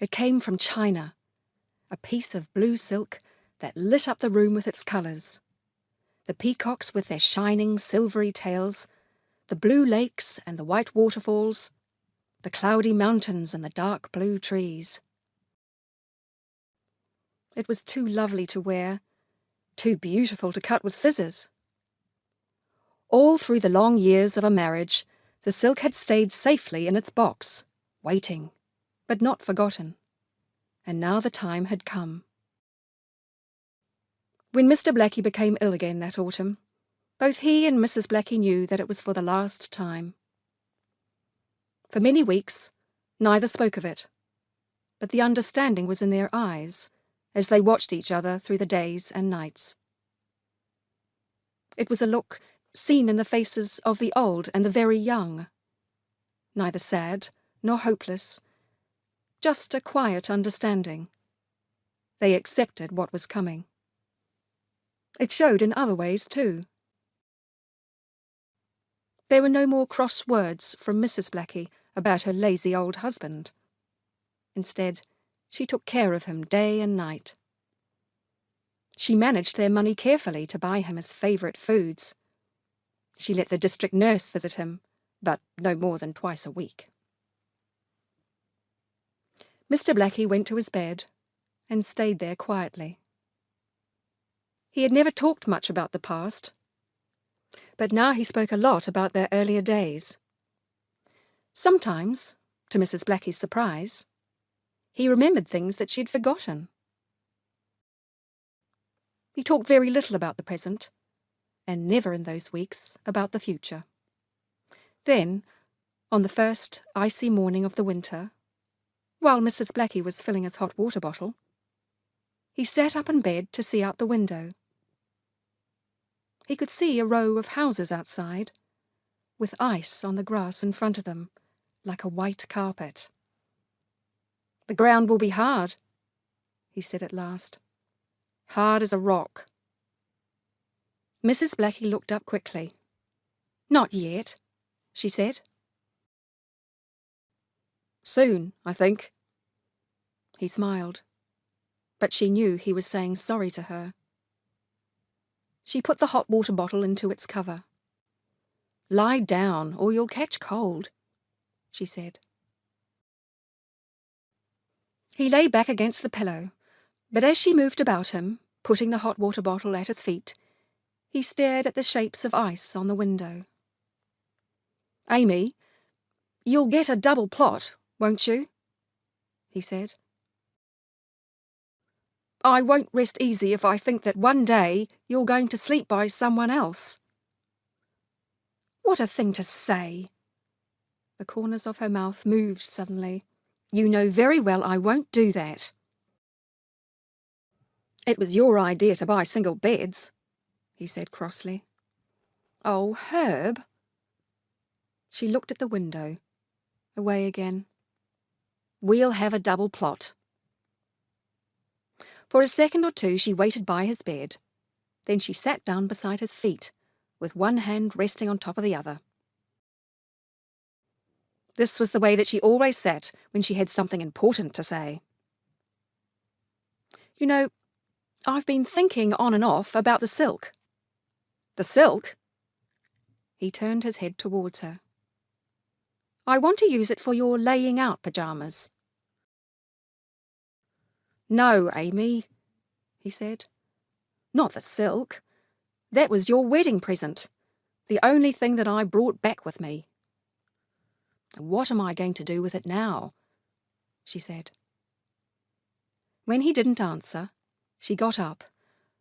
It came from China, a piece of blue silk that lit up the room with its colours. The peacocks with their shining silvery tails, the blue lakes and the white waterfalls, the cloudy mountains and the dark blue trees. It was too lovely to wear, too beautiful to cut with scissors. All through the long years of a marriage, the silk had stayed safely in its box, waiting, but not forgotten. And now the time had come. When Mr. Blackie became ill again that autumn, both he and Mrs. Blackie knew that it was for the last time. For many weeks, neither spoke of it, but the understanding was in their eyes as they watched each other through the days and nights. It was a look seen in the faces of the old and the very young, neither sad nor hopeless, just a quiet understanding. They accepted what was coming. It showed in other ways too. There were no more cross words from Mrs. Blackie about her lazy old husband. Instead, she took care of him day and night. She managed their money carefully to buy him his favourite foods. She let the district nurse visit him, but no more than twice a week. Mr. Blackie went to his bed and stayed there quietly. He had never talked much about the past, but now he spoke a lot about their earlier days. Sometimes, to Mrs. Blackie's surprise, he remembered things that she had forgotten. He talked very little about the present, and never in those weeks about the future. Then, on the first icy morning of the winter, while Mrs. Blackie was filling his hot water bottle, he sat up in bed to see out the window. He could see a row of houses outside, with ice on the grass in front of them, like a white carpet. "The ground will be hard," he said at last. "Hard as a rock." Mrs. Blackie looked up quickly. "Not yet," she said. "Soon, I think." He smiled, but she knew he was saying sorry to her. She put the hot water bottle into its cover. "Lie down, or you'll catch cold," she said. He lay back against the pillow, but as she moved about him, putting the hot water bottle at his feet, he stared at the shapes of ice on the window. "Amy, you'll get a double plot, won't you?" he said. "I won't rest easy if I think that one day you're going to sleep by someone else." "What a thing to say!" The corners of her mouth moved suddenly. "You know very well I won't do that." "It was your idea to buy single beds," he said crossly. "Oh, Herb." She looked at the window, away again. "We'll have a double plot." For a second or two she waited by his bed. Then she sat down beside his feet, with one hand resting on top of the other. This was the way that she always sat when she had something important to say. "You know, I've been thinking on and off about the silk." "The silk?" He turned his head towards her. "I want to use it for your laying out pyjamas." "No, Amy," he said. "Not the silk. That was your wedding present, the only thing that I brought back with me." "What am I going to do with it now?" she said. When he didn't answer, she got up,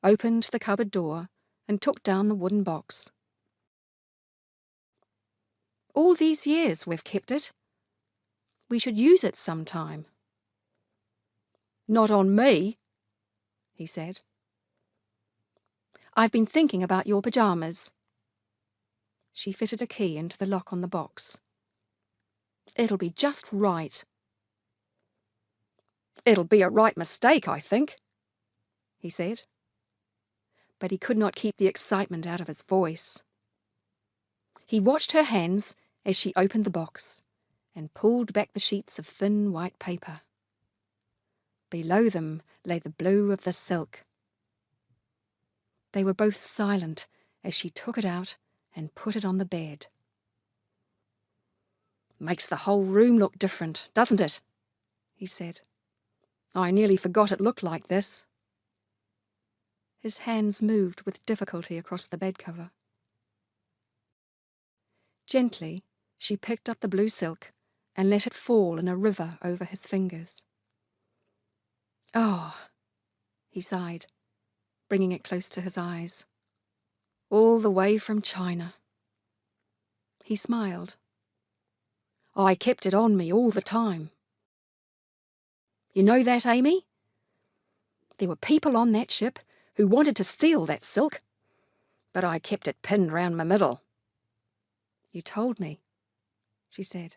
opened the cupboard door, and took down the wooden box. "All these years we've kept it. We should use it sometime." "Not on me," he said. "I've been thinking about your pyjamas." She fitted a key into the lock on the box. "It'll be just right." "It'll be a right mistake, I think," he said. But he could not keep the excitement out of his voice. He watched her hands as she opened the box and pulled back the sheets of thin white paper. Below them lay the blue of the silk. They were both silent as she took it out and put it on the bed. "Makes the whole room look different, doesn't it?" he said. "I nearly forgot it looked like this." His hands moved with difficulty across the bed cover. Gently, she picked up the blue silk and let it fall in a river over his fingers. "Oh," he sighed, bringing it close to his eyes. "All the way from China." He smiled. "I kept it on me all the time. You know that, Amy? There were people on that ship who wanted to steal that silk, but I kept it pinned round my middle." "You told me," she said.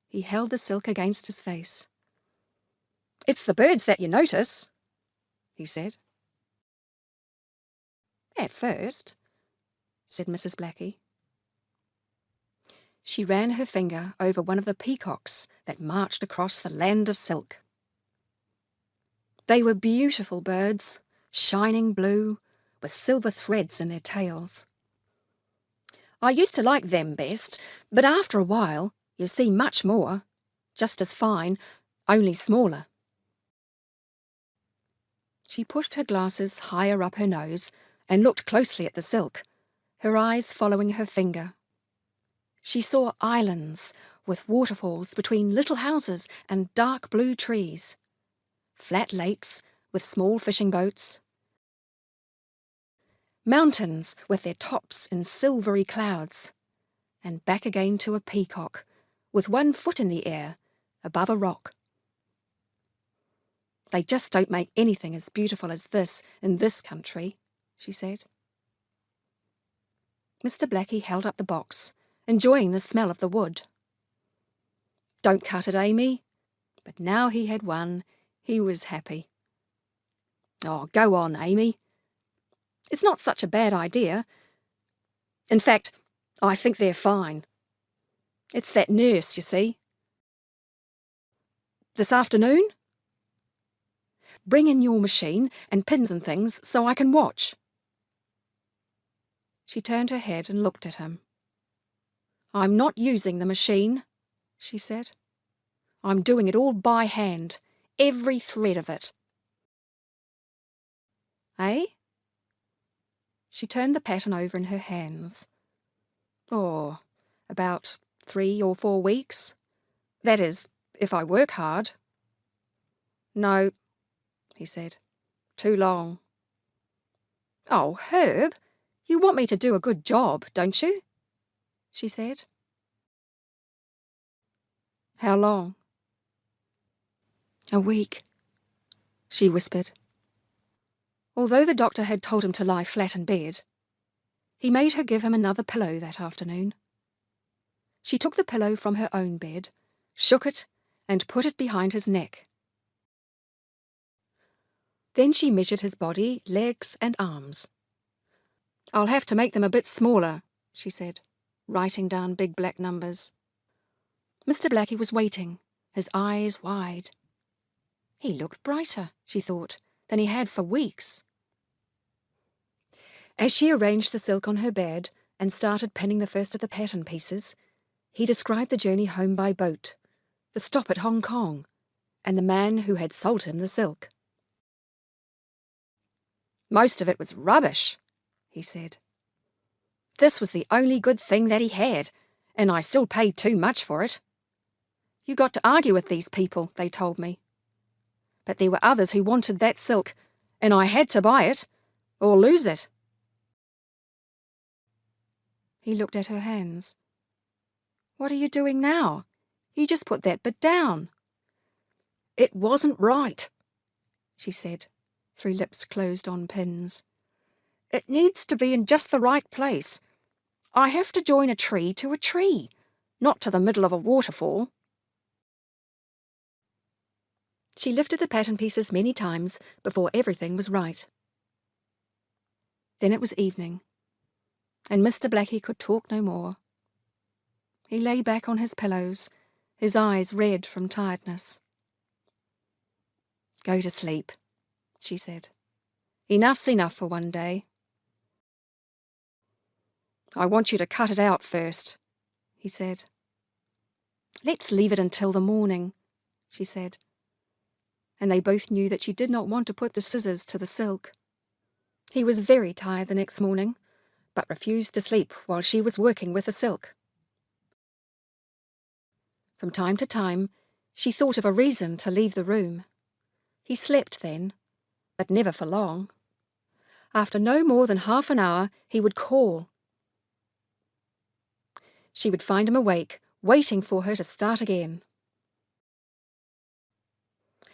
He held the silk against his face. "It's the birds that you notice," he said. "At first," said Mrs. Blackie. She ran her finger over one of the peacocks that marched across the land of silk. They were beautiful birds, shining blue, with silver threads in their tails. "I used to like them best, but after a while you see much more, just as fine, only smaller." She pushed her glasses higher up her nose and looked closely at the silk, her eyes following her finger. She saw islands with waterfalls between little houses and dark blue trees, flat lakes with small fishing boats, mountains with their tops in silvery clouds, and back again to a peacock with one foot in the air above a rock. "They just don't make anything as beautiful as this in this country," she said. Mr. Blackie held up the box, enjoying the smell of the wood. "Don't cut it, Amy." But now he had won, he was happy. "Oh, go on, Amy. It's not such a bad idea. In fact, I think they're fine. It's that nurse, you see." "This afternoon?" "Bring in your machine and pins and things so I can watch." She turned her head and looked at him. "I'm not using the machine," she said. "I'm doing it all by hand, every thread of it." "Eh?" She turned the pattern over in her hands. "Oh, about 3 or 4 weeks. That is, if I work hard." "No," he said. "Too long." "Oh, Herb, you want me to do a good job, don't you?" she said. "How long?" "A week," she whispered. Although the doctor had told him to lie flat in bed, he made her give him another pillow that afternoon. She took the pillow from her own bed, shook it, and put it behind his neck. Then she measured his body, legs, and arms. "I'll have to make them a bit smaller," she said, writing down big black numbers. Mr. Blackie was waiting, his eyes wide. He looked brighter, she thought, than he had for weeks. As she arranged the silk on her bed and started pinning the first of the pattern pieces, he described the journey home by boat, the stop at Hong Kong, and the man who had sold him the silk. "Most of it was rubbish," he said. "This was the only good thing that he had, and I still paid too much for it. You got to argue with these people, they told me. But there were others who wanted that silk, and I had to buy it, or lose it." He looked at her hands. "What are you doing now? You just put that bit down." "It wasn't right," she said, through lips closed on pins. "It needs to be in just the right place. I have to join a tree to a tree, not to the middle of a waterfall." She lifted the pattern pieces many times before everything was right. Then it was evening, and Mr. Blackie could talk no more. He lay back on his pillows, his eyes red from tiredness. "Go to sleep," she said. "Enough's enough for one day." "I want you to cut it out first," he said. "Let's leave it until the morning," she said. And they both knew that she did not want to put the scissors to the silk. He was very tired the next morning, but refused to sleep while she was working with the silk. From time to time, she thought of a reason to leave the room. He slept then, but never for long. After no more than half an hour, he would call. She would find him awake, waiting for her to start again.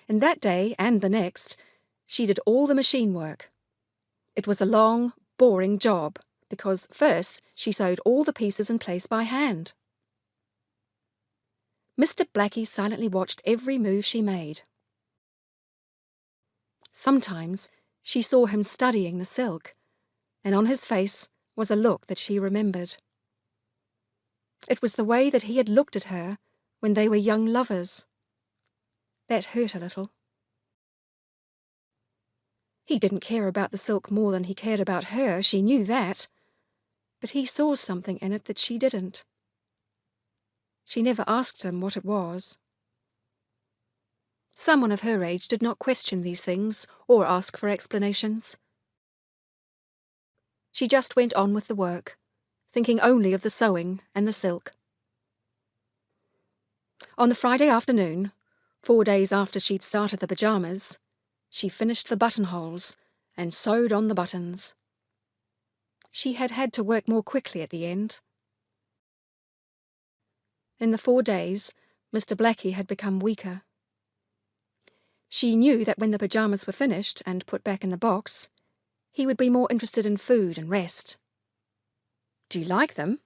And that day and the next, she did all the machine work. It was a long, boring job, because first she sewed all the pieces in place by hand. Mr. Blackie silently watched every move she made. Sometimes she saw him studying the silk, and on his face was a look that she remembered. It was the way that he had looked at her when they were young lovers. That hurt a little. He didn't care about the silk more than he cared about her, she knew that. But he saw something in it that she didn't. She never asked him what it was. Someone of her age did not question these things or ask for explanations. She just went on with the work, thinking only of the sewing and the silk. On the Friday afternoon, 4 days after she'd started the pajamas, she finished the buttonholes and sewed on the buttons. She had had to work more quickly at the end. In the 4 days, Mr. Blackie had become weaker. She knew that when the pajamas were finished and put back in the box, he would be more interested in food and rest. "Do you like them?"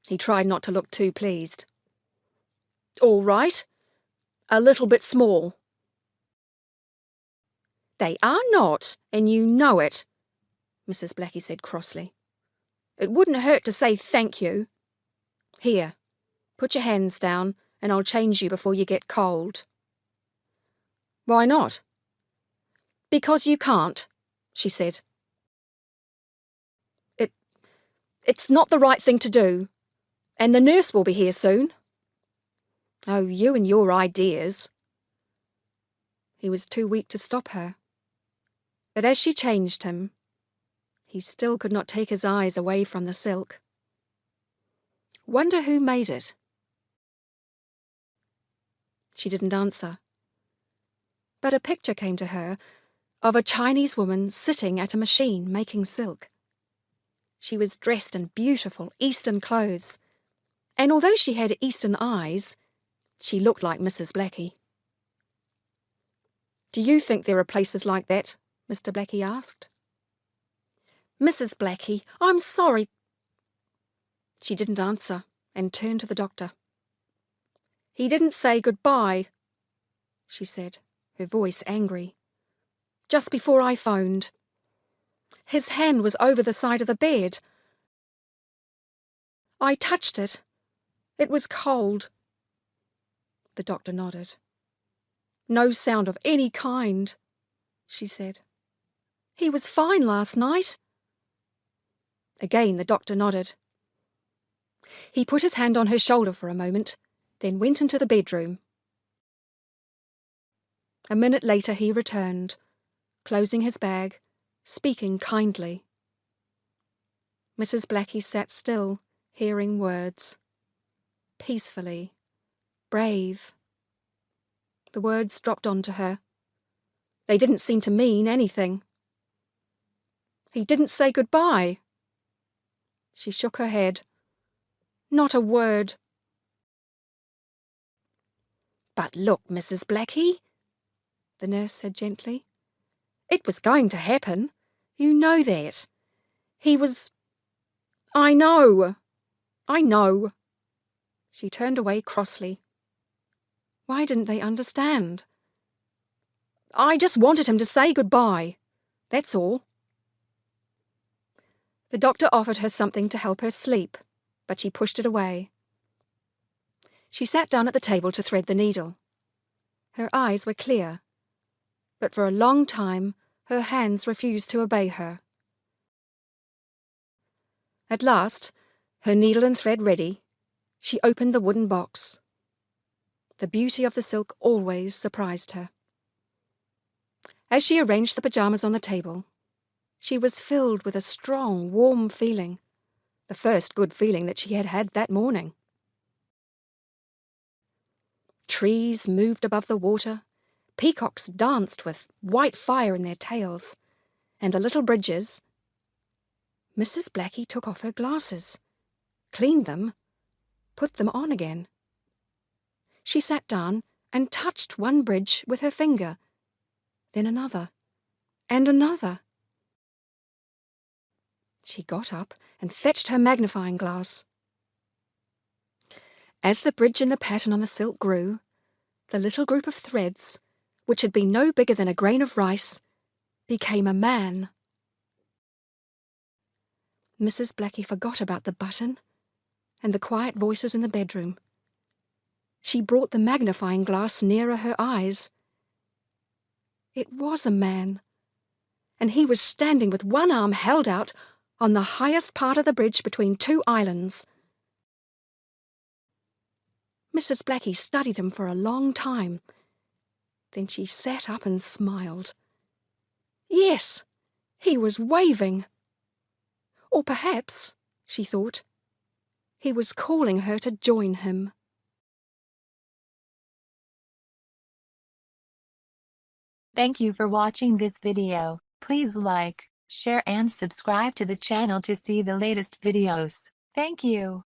He tried not to look too pleased. "All right. A little bit small." "They are not, and you know it," Mrs. Blackie said crossly. "It wouldn't hurt to say thank you. Here, put your hands down, and I'll change you before you get cold." "Why not?" "Because you can't," she said. It's not the right thing to do, and the nurse will be here soon." "Oh, you and your ideas." He was too weak to stop her. But as she changed him, he still could not take his eyes away from the silk. "Wonder who made it?" She didn't answer. But a picture came to her of a Chinese woman sitting at a machine making silk. She was dressed in beautiful Eastern clothes, and although she had Eastern eyes, she looked like Mrs. Blackie. "Do you think there are places like that?" Mr. Blackie asked. "Mrs. Blackie, I'm sorry." She didn't answer and turned to the doctor. "He didn't say goodbye," she said, her voice angry. "Just before I phoned. His hand was over the side of the bed. I touched it. It was cold." The doctor nodded. "No sound of any kind," she said. "He was fine last night." Again the doctor nodded. He put his hand on her shoulder for a moment, then went into the bedroom. A minute later he returned, closing his bag, speaking kindly. Mrs. Blackie sat still, hearing words. Peacefully. Brave. The words dropped onto her. They didn't seem to mean anything. "He didn't say goodbye." She shook her head. "Not a word." "But look, Mrs. Blackie," the nurse said gently. "It was going to happen. You know that. He was—" "I know. I know." She turned away crossly. Why didn't they understand? "I just wanted him to say goodbye. That's all." The doctor offered her something to help her sleep, but she pushed it away. She sat down at the table to thread the needle. Her eyes were clear, but for a long time her hands refused to obey her. At last, her needle and thread ready, she opened the wooden box. The beauty of the silk always surprised her. As she arranged the pajamas on the table, she was filled with a strong, warm feeling, the first good feeling that she had had that morning. Trees moved above the water, peacocks danced with white fire in their tails, and the little bridges. Mrs. Blackie took off her glasses, cleaned them, put them on again. She sat down and touched one bridge with her finger, then another, and another. She got up and fetched her magnifying glass. As the bridge and the pattern on the silk grew, the little group of threads, which had been no bigger than a grain of rice, became a man. Mrs. Blackie forgot about the button and the quiet voices in the bedroom. She brought the magnifying glass nearer her eyes. It was a man, and he was standing with one arm held out on the highest part of the bridge between two islands. Mrs. Blackie studied him for a long time. Then she sat up and smiled. Yes, he was waving. Or perhaps, she thought, he was calling her to join him. Thank you for watching this video. Please like, share and subscribe to the channel to see the latest videos. Thank you.